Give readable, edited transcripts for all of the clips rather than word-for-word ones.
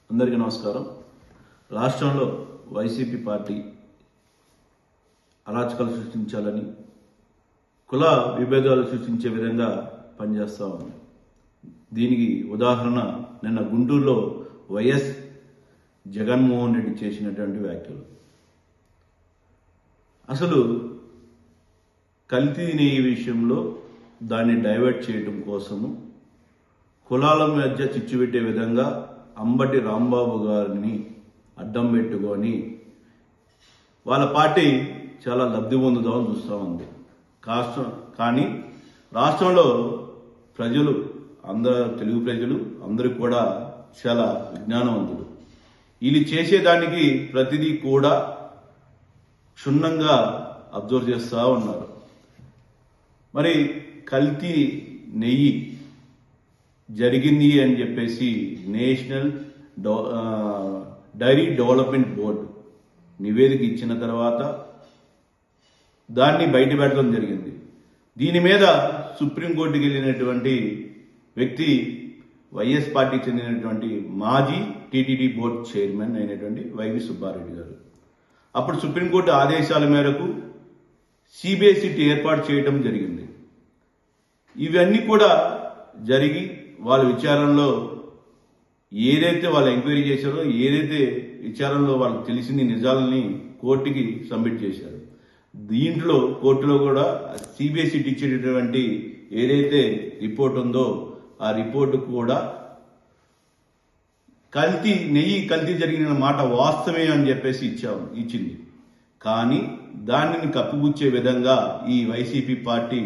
అందరికీ నమస్కారం. రాష్ట్రంలో వైసీపీ పార్టీ అరాచకాలు సృష్టించాలని, కుల విభేదాలు సృష్టించే విధంగా పనిచేస్తూ ఉంది. దీనికి ఉదాహరణ నిన్న గుంటూరులో వైఎస్ జగన్మోహన్ రెడ్డి చేసినటువంటి వ్యాఖ్యలు. అసలు కల్తీ నెయ్యి విషయంలో దాన్ని డైవర్ట్ చేయడం కోసము కులాల మధ్య చిచ్చు పెట్టే విధంగా అంబటి రాంబాబు గారిని అడ్డం పెట్టుకొని వాళ్ళ పార్టీ చాలా లబ్ధి పొందుదామని చూస్తూ ఉంది. కానీ రాష్ట్రంలో ప్రజలు తెలుగు ప్రజలు అందరూ కూడా చాలా విజ్ఞానవంతులు. వీళ్ళు చేసేదానికి ప్రతిదీ కూడా క్షుణ్ణంగా అబ్జర్వ్ చేస్తూ ఉన్నారు. మరి కల్తీ నెయ్యి జరిగింది అని చెప్పేసి నేషనల్ డైరీ డెవలప్మెంట్ బోర్డు నివేదిక ఇచ్చిన తర్వాత దాన్ని బయటపెట్టడం జరిగింది. దీని మీద సుప్రీంకోర్టుకి వెళ్ళినటువంటి వ్యక్తి వైఎస్ పార్టీకి చెందినటువంటి మాజీ టీటీడీ బోర్డు చైర్మన్ అయినటువంటి వైవి సుబ్బారెడ్డి గారు. అప్పుడు సుప్రీంకోర్టు ఆదేశాల మేరకు సిబిఐసిటీ ఏర్పాటు చేయడం జరిగింది. ఇవన్నీ కూడా జరిగి వాళ్ళ విచారణలో ఏదైతే వాళ్ళు ఎంక్వైరీ చేశారో, ఏదైతే విచారణలో వాళ్ళకి తెలిసింది నిజాలని కోర్టుకి సబ్మిట్ చేశారు. దీంట్లో కోర్టులో కూడా సిబిఐసిటీ ఇచ్చేటటువంటి ఏదైతే రిపోర్ట్ ఉందో ఆ రిపోర్టు కూడా నెయ్యి కల్తీ జరిగిన మాట వాస్తవమే అని చెప్పేసి ఇచ్చింది. కానీ దానిని కప్పిపుచ్చే విధంగా ఈ వైసీపీ పార్టీ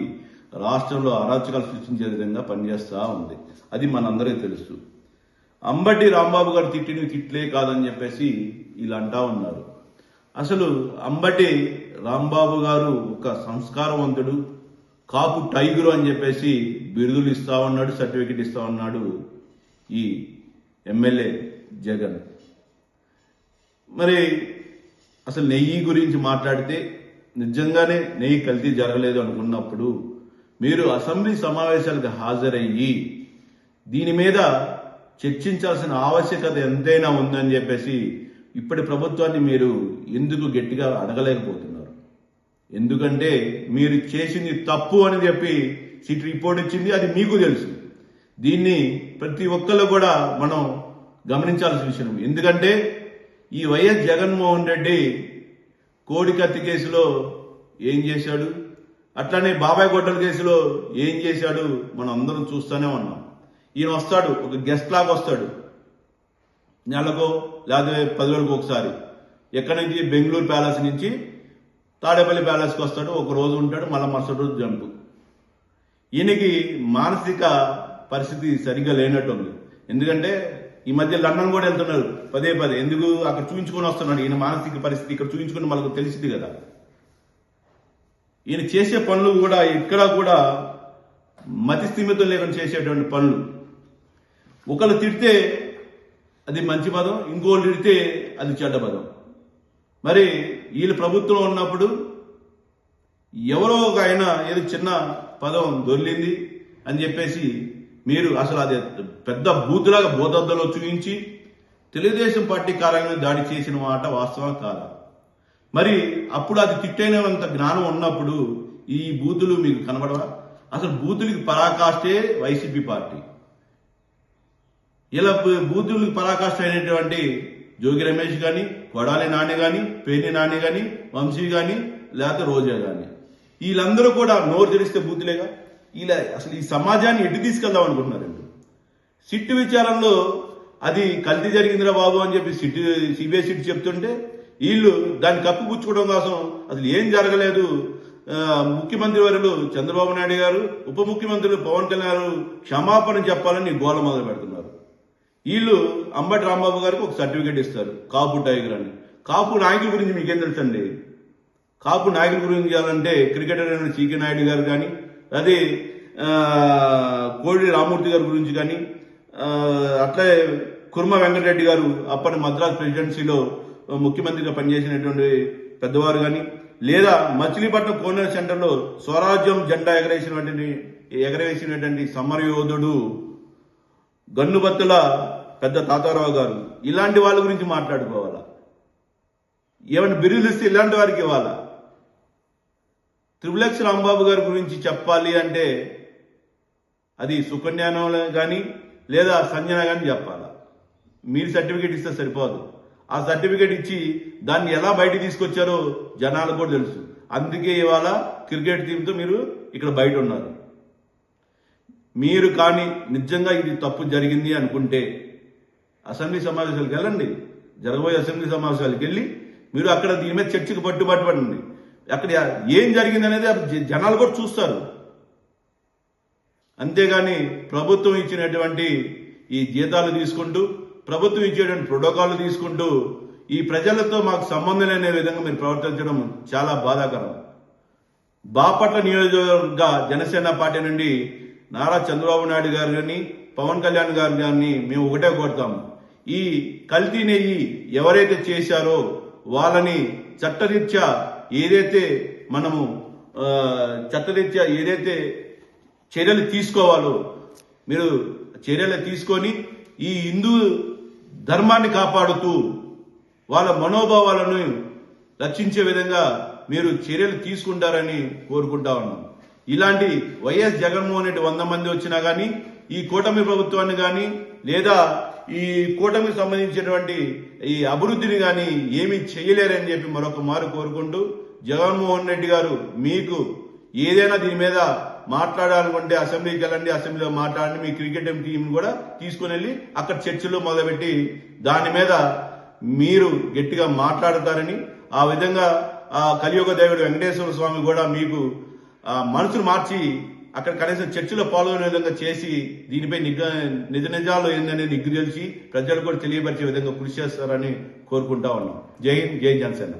రాష్ట్రంలో అరాచకాలు సృష్టించే విధంగా పనిచేస్తూ ఉంది. అది మనందరికీ తెలుసు. అంబటి రాంబాబు గారు తిట్లే కాదని చెప్పేసి వీళ్ళు అంటా ఉన్నారు. అసలు అంబటి రాంబాబు గారు ఒక సంస్కారవంతుడు, కాపు టైగరు అని చెప్పేసి బిరుదులు ఇస్తా ఉన్నాడు, సర్టిఫికెట్ ఇస్తా ఉన్నాడు ఈ ఎమ్మెల్యే జగన్. మరి అసలు నెయ్యి గురించి మాట్లాడితే నిజంగానే నెయ్యి కల్తీ జరగలేదు అనుకున్నప్పుడు మీరు అసెంబ్లీ సమావేశాలకు హాజరయ్యి దీని మీద చర్చించాల్సిన ఆవశ్యకత ఎంతైనా ఉందని చెప్పేసి ఇప్పటి ప్రభుత్వాన్ని మీరు ఎందుకు గట్టిగా అడగలేకపోతున్నారు? ఎందుకంటే మీరు చేసింది తప్పు అని చెప్పి సిట్ రిపోర్ట్ ఇచ్చింది, అది మీకు తెలుసు. దీన్ని ప్రతి ఒక్కళ్ళు కూడా మనం గమనించాల్సిన విషయం. ఎందుకంటే ఈ వైఎస్ జగన్మోహన్ రెడ్డి కోడికత్తి కేసులో ఏం చేశాడు, అట్లానే బాబాయ్ గొడ్డల కేసులో ఏం చేశాడు మనం అందరం చూస్తూనే ఉన్నాం. ఈయన వస్తాడు, ఒక గెస్ట్ లాగా వస్తాడు, నెలకో లేదా 10 రోజులకు ఒకసారి. ఎక్కడి నుంచి? బెంగళూరు ప్యాలెస్ నుంచి తాడేపల్లి ప్యాలెస్కి వస్తాడు, ఒక రోజు ఉంటాడు, మళ్ళీ మరుసటి రోజు జంపు. ఈయనకి మానసిక పరిస్థితి సరిగ్గా లేనట్టుంది. ఎందుకంటే ఈ మధ్య లండన్ కూడా వెళ్తున్నారు పదే. ఎందుకు? అక్కడ చూపించుకొని వస్తున్నాడు. ఈయన మానసిక పరిస్థితి ఇక్కడ చూపించుకుని మనకు తెలిసింది కదా. ఈయన చేసే పనులు కూడా ఇక్కడ కూడా మతి స్థిమితం లేకుండా చేసేటువంటి పనులు. ఒకళ్ళు తిడితే అది మంచి పదం, ఇంకోళ్ళు తిడితే అది చెడ్డ పదం. మరి వీళ్ళు ప్రభుత్వం ఉన్నప్పుడు ఎవరో ఒక ఆయన ఏదో చిన్న పదం దొర్లింది అని చెప్పేసి మీరు అసలు అది పెద్ద బూతులాగా బోధద్దలో చూపించి తెలుగుదేశం పార్టీ కార్యాలయం దాడి చేసిన మాట వాస్తవం కాదా? మరి అప్పుడు అది తిట్టైనంత జ్ఞానం ఉన్నప్పుడు ఈ బూతులు మీకు కనబడవా? అసలు బూతులకి పరాకాష్టే వైసీపీ పార్టీ. ఇలా బూతులకి పరాకాష్ట అయినటువంటి జోగి రమేష్ కానీ, కొడాలి నాని కానీ, పేర్ని నాని కానీ, వంశీ కానీ, లేకపోతే రోజా కానీ, వీళ్ళందరూ కూడా నోరు తెరిస్తే బూతులేగా. ఇలా అసలు ఈ సమాజాన్ని ఎటు తీసుకెళ్దాం అనుకుంటున్నారండి? సిట్టు విచారణలో అది కల్తీ జరిగిందిరా బాబు అని చెప్పి సిబిఐ సిట్ చెప్తుంటే వీళ్ళు దాన్ని కప్పిపుచ్చుకోవడం కోసం అసలు ఏం జరగలేదు, ముఖ్యమంత్రి వర్యులు చంద్రబాబు నాయుడు గారు, ఉప ముఖ్యమంత్రులు పవన్ కళ్యాణ్ గారు క్షమాపణ చెప్పాలని గోల మొదలు పెడుతున్నారు. వీళ్ళు అంబటి రాంబాబు గారికి ఒక సర్టిఫికేట్ ఇస్తారు, కాపు టైగర్ అని. కాపు నాయకుల గురించి మీకేం తెలుసండి? కాపు నాయకుల గురించి చేయాలంటే క్రికెటర్ అయిన సికే నాయుడు గారు కానీ, అదే కోడి రామూర్తి గారి గురించి కానీ, అట్లే కుర్మ వెంకటరెడ్డి గారు అప్పటి మద్రాస్ ప్రెసిడెన్సీలో ముఖ్యమంత్రిగా పనిచేసినటువంటి పెద్దవారు కానీ, లేదా మచిలీపట్నం కోనేరు సెంటర్లో స్వరాజ్యం జెండా ఎగరేసినటువంటి సమరయోధుడు గన్నుబత్తుల పెద్ద తాతారావు గారు, ఇలాంటి వాళ్ళ గురించి మాట్లాడుకోవాలా? ఏమైనా బిరుదులు ఇస్తే ఇలాంటి వారికి ఇవ్వాలా? త్రిపులెక్స్ రాంబాబు గారి గురించి చెప్పాలి అంటే అది సుకన్యానో కానీ లేదా సంజన కానీ చెప్పాలా? మీరు సర్టిఫికేట్ ఇస్తే సరిపోదు. ఆ సర్టిఫికేట్ ఇచ్చి దాన్ని ఎలా బయట తీసుకొచ్చారో జనాలకు కూడా తెలుసు. అందుకే ఇవాళ క్రికెట్ టీంతో మీరు ఇక్కడ బయట ఉన్నారు. మీరు కానీ నిజంగా ఇది తప్పు జరిగింది అనుకుంటే అసెంబ్లీ సమావేశాలకు వెళ్ళండి. జరగబోయే అసెంబ్లీ సమావేశాలకు వెళ్ళి మీరు అక్కడ దీని మీద చర్చకు పట్టుబట్టండి. అక్కడ ఏం జరిగింది అనేది జనాలు కూడా చూస్తారు. అంతేగాని ప్రభుత్వం ఇచ్చినటువంటి ఈ జీతాలు తీసుకుంటూ, ప్రభుత్వం ఇచ్చేటువంటి ప్రోటోకాల్ తీసుకుంటూ ఈ ప్రజలతో మాకు సంబంధం లేని విధంగా మీరు ప్రవర్తించడం చాలా బాధాకరం. బాపట్ల నియోజకవర్గ జనసేన పార్టీ నుండి నారా చంద్రబాబు నాయుడు గారు కానీ పవన్ కళ్యాణ్ గారు కానీ మేము ఒకటే కోరుతాము. ఈ కల్తీ నెయ్యి ఎవరైతే చేశారో వాళ్ళని చట్టరీత్యా ఏదైతే మనము చట్టరీత్యా ఏదైతే చర్యలు తీసుకోవాలో మీరు చర్యలు తీసుకొని ఈ హిందూ ధర్మాన్ని కాపాడుతూ వాళ్ళ మనోభావాలను రక్షించే విధంగా మీరు చర్యలు తీసుకుంటారని కోరుకుంటా ఉన్నాం. ఇలాంటి వైఎస్ జగన్మోహన్ రెడ్డి 100 మంది వచ్చినా కానీ ఈ కూటమి ప్రభుత్వాన్ని కానీ లేదా ఈ కూటమికి సంబంధించినటువంటి ఈ అభివృద్ధిని కానీ ఏమీ చేయలేరని చెప్పి మరొక మారు కోరుకుంటూ, జగన్మోహన్ రెడ్డి గారు మీకు ఏదైనా దీని మీద మాట్లాడాలనుకుంటే అసెంబ్లీకి వెళ్ళండి, అసెంబ్లీలో మాట్లాడండి. మీ క్రికెట్ టీం కూడా తీసుకుని వెళ్ళి అక్కడ చర్చలు మొదలుపెట్టి దాని మీద మీరు గట్టిగా మాట్లాడతారని, ఆ విధంగా ఆ కలియుగ దేవుడు వెంకటేశ్వర స్వామి కూడా మీకు మనసును మార్చి అక్కడ కనీసం చర్చలో పాల్గొనే విధంగా చేసి దీనిపై నిజ నిజాలు ఏందనేది నిగ్గు తెలిసి ప్రజలు కూడా తెలియపరిచే విధంగా కృషి చేస్తారని కోరుకుంటా ఉన్నాం. జై హింద్, జై జనసేన.